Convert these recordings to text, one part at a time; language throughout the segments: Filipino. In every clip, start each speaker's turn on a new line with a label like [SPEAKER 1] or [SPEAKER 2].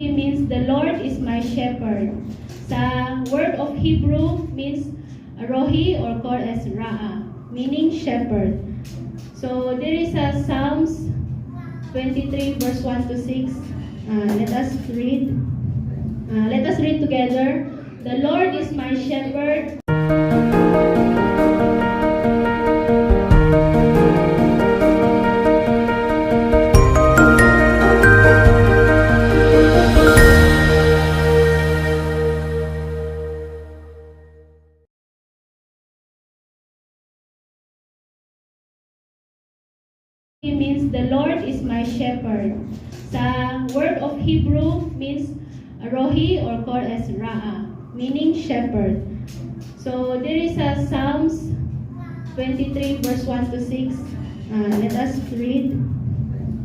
[SPEAKER 1] Means the Lord is my shepherd. Sa word of Hebrew means rohi or called as ra'a, meaning shepherd. So there is a Psalms 23 verse 1 to 6. Let us read. Let us read together. The Lord is my shepherd. Means the Lord is my shepherd. Sa word of Hebrew means rohi or called as ra'a, meaning shepherd. So there is a Psalms 23 verse 1 to 6. Let us read.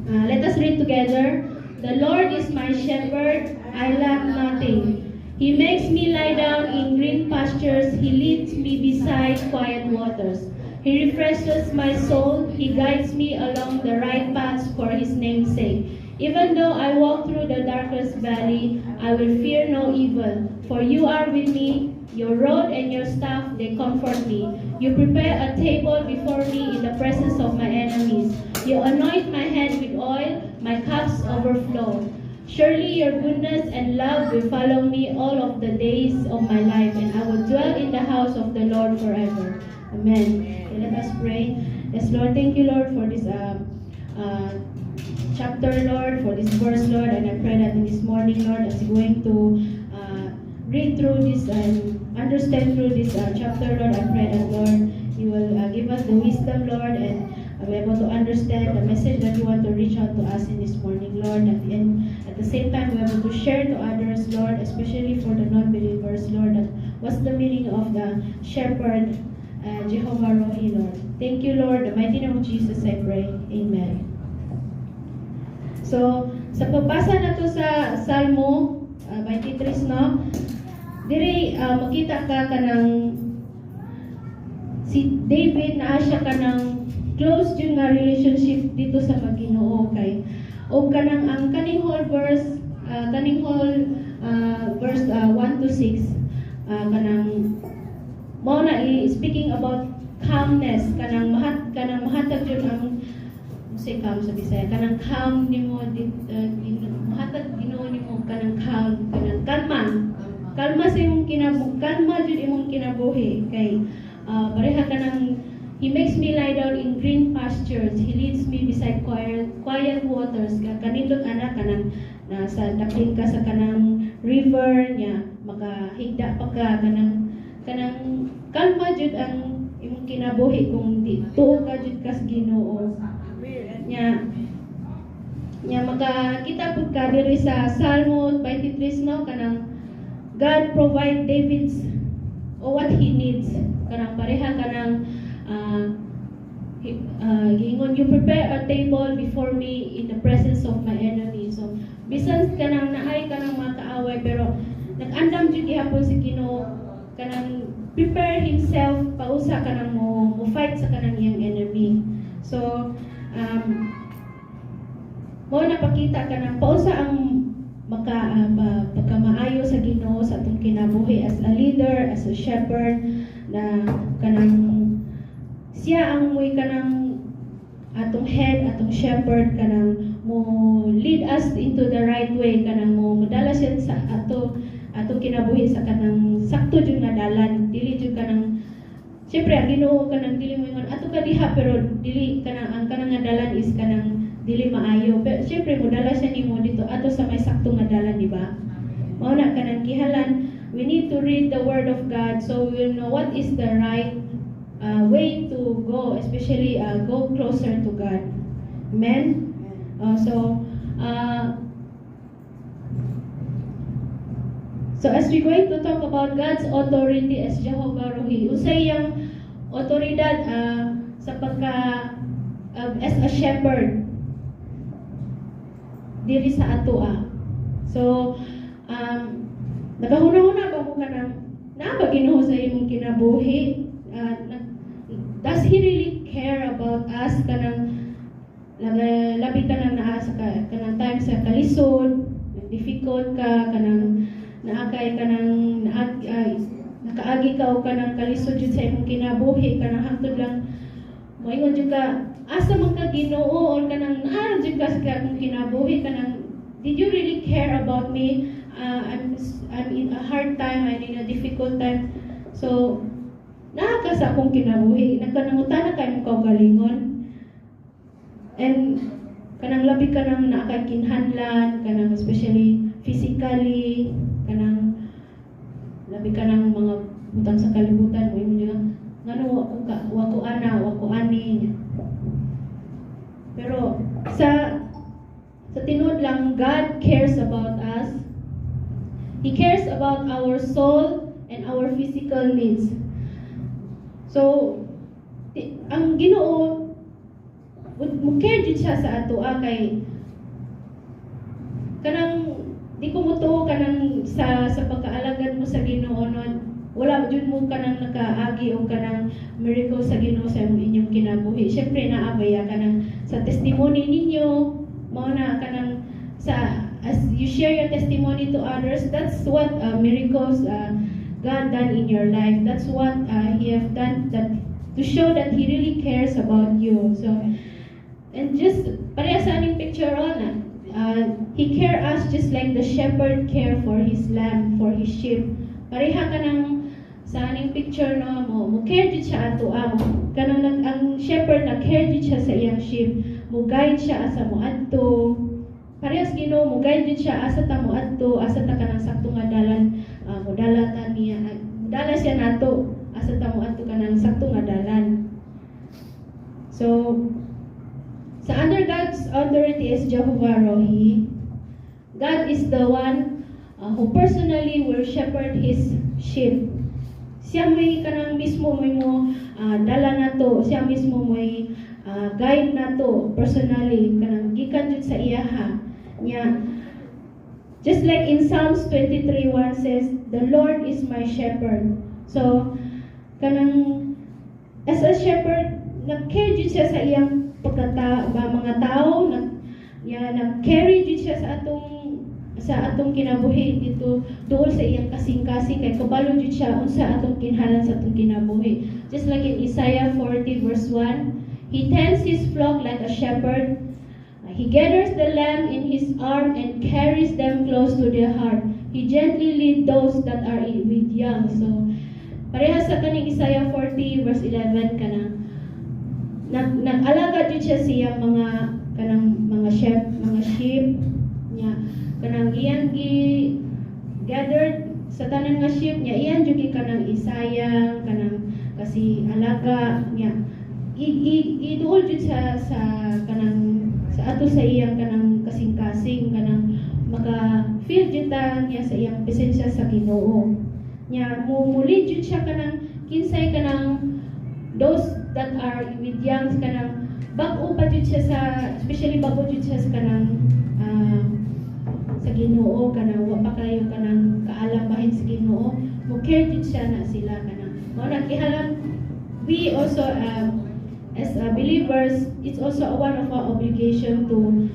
[SPEAKER 1] Let us read together. The Lord is my shepherd, I lack nothing. He makes me lie down in green pastures. He leads me beside quiet waters. He refreshes my soul. He guides me along the right paths for His name's sake. Even though I walk through the darkest valley, I will fear no evil. For You are with me. Your rod and Your staff, they comfort me. You prepare a table before me in the presence of my enemies. You anoint my head with oil. My cups overflow. Surely Your goodness and love will follow me all of the days of my life, and I will dwell in the house of the Lord forever. Amen. Okay, let us pray. Yes, Lord, thank You, Lord, for this chapter, Lord, for this verse, Lord, and I pray that in this morning, Lord, as we're going to read through this and understand through this chapter, Lord, I pray that, Lord, You will give us the wisdom, Lord, and be able to understand the message that You want to reach out to us in this morning, Lord, and at the same time, we're able to share to others, Lord, especially for the non-believers, Lord, that what's the meaning of the shepherd, Jehovah Rohi, Lord. Thank You, Lord. In the mighty name of Jesus, I pray. Amen. So, sa pagbasa na to sa Salmo 23, no? Diri, makita ka kanang si David na siya kanang close yung nga relationship dito sa Ginoo kay o kanang ang kaning whole verse verse 1 to 6 kanang mao na speaking about calmness kanang mahatag jud ang say calm sa Bisaya kanang calm nimo mahatag Ginoo nimo kanang calm kanang kalma sa imong kalma jud imong kinabuhi kay pareha kanang He makes me lie down in green pastures. He leads me beside quiet waters. Kanindot anak kanang nasa daplin ka sa kanang river niya makahigda pa ka kanang kalma jud ang imong kinabuhi kung di tuo ka jud kas Ginoo. Nya makakita pud ka diri sa Salmo 23 no kanang God provide David's what he needs kanang pareha kanang gingon, You prepare a table before me in the presence of my enemies. So bisan kanang naay kanang mga kaaway pero nag-andam jud gihapon si Ginoo kanang prepare himself pausa kanang mo fight sa kanang iyang enemy. So mo napakita kanang pausa ang pagkamaayo sa Ginoo sa atong kinabuhi as a leader, as a shepherd na kanang siya ang mo'y kanang atong head, atong shepherd kanang mo lead us into the right way kanang mo modala siya sa atong kinabuhi sa kanang sakto jud nga dalan dili jud kanang syempre ang Ginoo kanang dili mo ingon ato ka diha pero dili kanang ang kanang nga dalan is kanang dili maayo pero syempre modala siya nimo dito ato sa may sakto nga dalan di ba mao na kanang kihalan we need to read the word of God so we will know what is the right way to go, especially go closer to God. Amen? So as we're going to talk about God's authority as Jehovah Rohi, usay yung otoridad sa as a shepherd diri sa ato So, nagahuna-huna ba mo ka ng Ginoo sa imong kinabuhi? Does He really care about us kanang labi kanang naa sa kanang time sa kalisod difficult ka, kanang naakay kanang nakaagi ka o kanang kalisod jud sa imong kinabuhi, kanang hangtod lang moingon jud ka asa man ka Ginoo or kanang naara jud ka sa akong kinabuhi, kanang did you really care about me? I'm in a hard time, I'm in a difficult time. So naa ka sa akong kinabuhi, nagkanangutan na kay mo kaugalingon. And kanang labi ka nang naakay kinahanglan, kanang especially physically, kanang labi ka ng mga butang sa kalibutan mo yung ngano wako ani. Pero sa tinuod lang, God cares about us. He cares about our soul and our physical needs. So ang Ginoo mo care jud siya sa ato kay kanang di ko mutuo kanang sa pagkaalagad mo sa Ginoo wala jud mo kanang nakaagi o kanang miracle sa Ginoo sa inyong kinabuhi. Syempre naabaya kanang sa testimony ninyo mao na kanang sa as you share your testimony to others, that's what miracles God done in your life. That's what He have done that to show that He really cares about you. So and just pareha sa aning picture on He care us just like the shepherd care for his lamb, for his sheep. Pareha ka ng sa aning picture no mo care jud siya ato kanang ang shepherd na care jud siya sa iyang sheep, mo guide siya asa mo adto. Parehas Ginoo mo guide jud siya asa ta mo adto, asa ta kanang sakto nga dalan, modala ta niya, modala siya nato asa ta mo adto kanang sakto nga dalan. So sa under God's authority is Jehovah Rohi. God is the one who personally will shepherd His sheep. Siya may kanang mismo may mo dala nato, siya mismo may guide nato personally kanang gikan jud sa iyaha niya. Just like in Psalms 23:1 says, "The Lord is my shepherd." So kanang as a shepherd, nag-care jud siya sa iyang mga tao, nag-carry jud siya sa atong kinabuhi dito dool sa iyang kasing-kasing kay kabalo jud siya unsa atong kinahanglan sa atong kinabuhi. Just like in Isaiah 40:1, He tends His flock like a shepherd. He gathers the lamb in His arm and carries them close to their heart. He gently leads those that are with young. So pareha sa kaning Isaiah 40:11 kanang nag-alaga jud siya siya mga kanang mga sheep niya, kanang iyan gi gathered sa tanan nga sheep niya, iyan jud kanang isayang kanang kasi alaga niya iduol jud sa kanang sa ato sa iyang kanang kasing-kasing kanang maka feel jud ta niya sa iyang presensya sa Ginoo niya, muli jud siya kanang kinsay kanang those that are with young kanang bag-o pa jud siya sa especially bag-o jud siya sa kanang sa Ginoo kanang wa pa kayo kanang kaalam bahin sa Ginoo, mo care jud siya na sila kanang mao na kihalang we also as believers, it's also one of our obligation to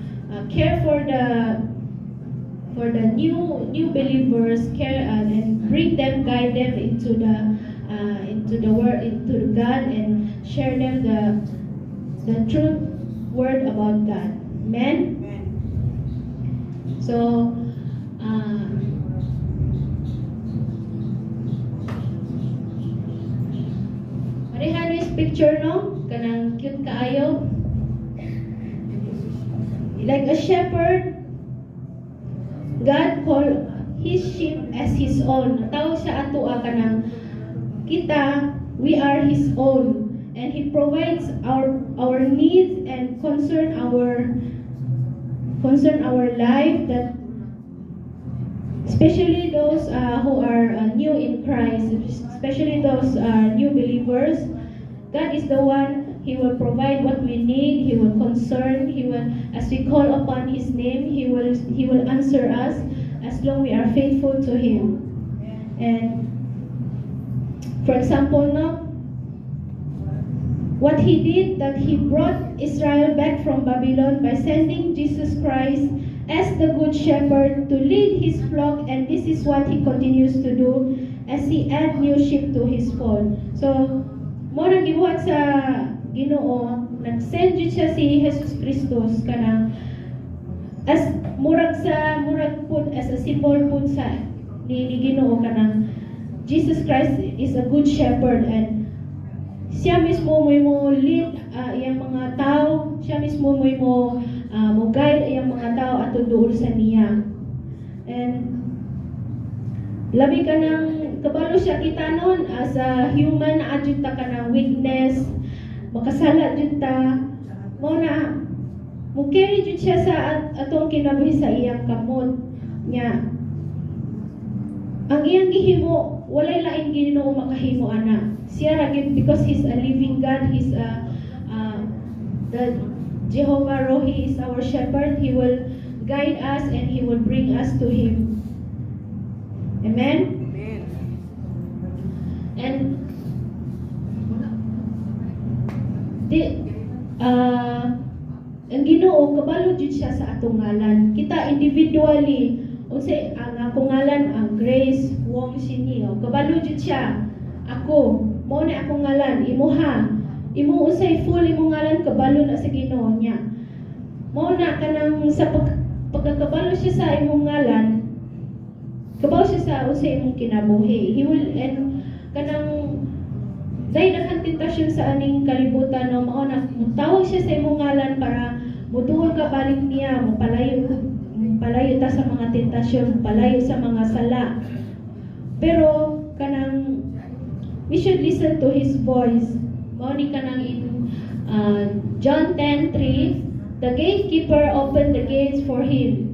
[SPEAKER 1] care for the new believers, care and bring them, guide them into the word, into God, and share them the truth word about God. Amen. So pareha this picture no kanang cute kaayo, like a shepherd. God call His sheep as His own. Tawag siya ato kanang kita, we are His own, and He provides our needs and concern our life, that especially those who are new in Christ, especially those new believers. God is the one. He will provide what we need. He will concern. He will, as we call upon His name, He will answer us as long we are faithful to Him. And for example, now what He did, that He brought Israel back from Babylon by sending Jesus Christ as the good shepherd to lead his flock, and this is what he continues to do as he add new sheep to his fold. So, mo nang gibuhat sa Ginoo, nag-send jud siya si Jesus Kristus kanang as murag pud as a symbol pud sa ni Ginoo kanang Jesus Christ is a good shepherd, and siya mismo mo lead iyang mga tao, siya mismo mo guide iyang mga tao ato duol sa niya. And labi ka ng kabalo siya kita nun as a human na adjud ta ka ng weakness, makasala jud ta, mo na mo carry jud siya sa atong kinabuhi sa iyang kamot niya. Ang iyang gihimo walay lain Ginoo makahimo ana. Siya ra gid, because he's a living God, he's the Jehovah Rohi is our shepherd. He will guide us and he will bring us to him. Amen. And ang Ginoo kabalo jud siya sa atong ngalan. Kita individually unsay ang akong ngalan, ang Grace Wong Sinio, kabalo jud siya. Ako mo na akong ngalan, imuha, imo unsay full imong ngalan kabalo na sa Ginoo niya. Mo na kanang sa pagkakabalo siya sa imong ngalan, kabalo siya sa unsay imong kinabuhi. He will, and kanang dahil daghang tentasyon sa aning kalibutan, no, mao na mutawag siya sa imong ngalan para mutuol ka balik niya, palayo ta sa mga tentasyon, palayo sa mga sala. Pero kanang we should listen to his voice. Mao ni kanang in John 10:3, the gatekeeper opened the gates for him,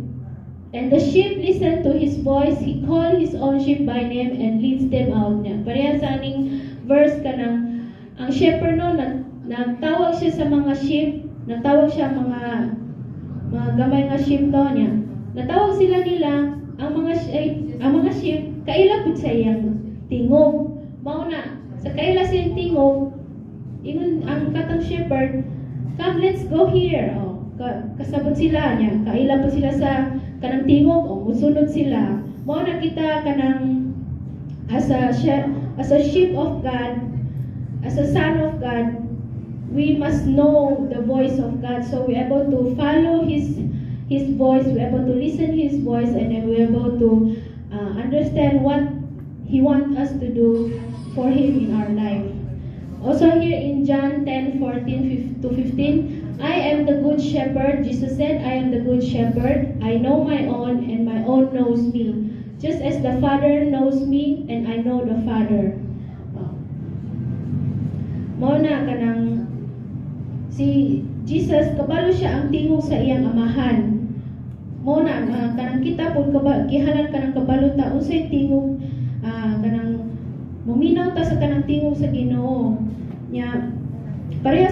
[SPEAKER 1] and the sheep listen to his voice. He called his own sheep by name and leads them out niya. Pareha sa aning verse kanang ang shepherd no nagtawag siya sa mga sheep, nagtawag siya mga gamay nga sheep daw niya. Natawag sila nila ang mga sheep kaila pud sa iyang tingog. Mao na sa kaila sa iyang tingog, ingon ang katang shepherd, come, let's go here. Kasabot sila niya, kaila pud sila sa kanang tingog, musunod sila. Mao na kita kanang as a sheep of God, as a son of God, we must know the voice of God. So we're able to follow His voice, we're able to listen His voice, and then we're able to understand what He wants us to do for Him in our life. Also here in John 10:14-15, I am the good shepherd. Jesus said, I am the good shepherd. I know my own, and my own knows me. Just as the Father knows me, and I know the Father. Mao na kanang si Jesus, kabalo siya ang tingog sa iyang amahan. Mao na kanang kita pud gihalan kanang kabalo ta unsay tingog, kanang muminaw ta sa kanang tingog sa Ginoo nya. Pareha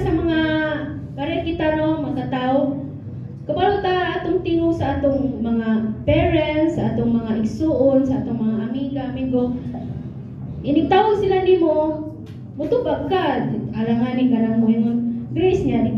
[SPEAKER 1] kita no mga tao, kabalo ta atong tingog sa atong mga parents, sa atong mga igsuon, sa atong mga amigo. Inigtawag sila nimo, mutubag ka, alanganin ka lang mo yung Grace niya,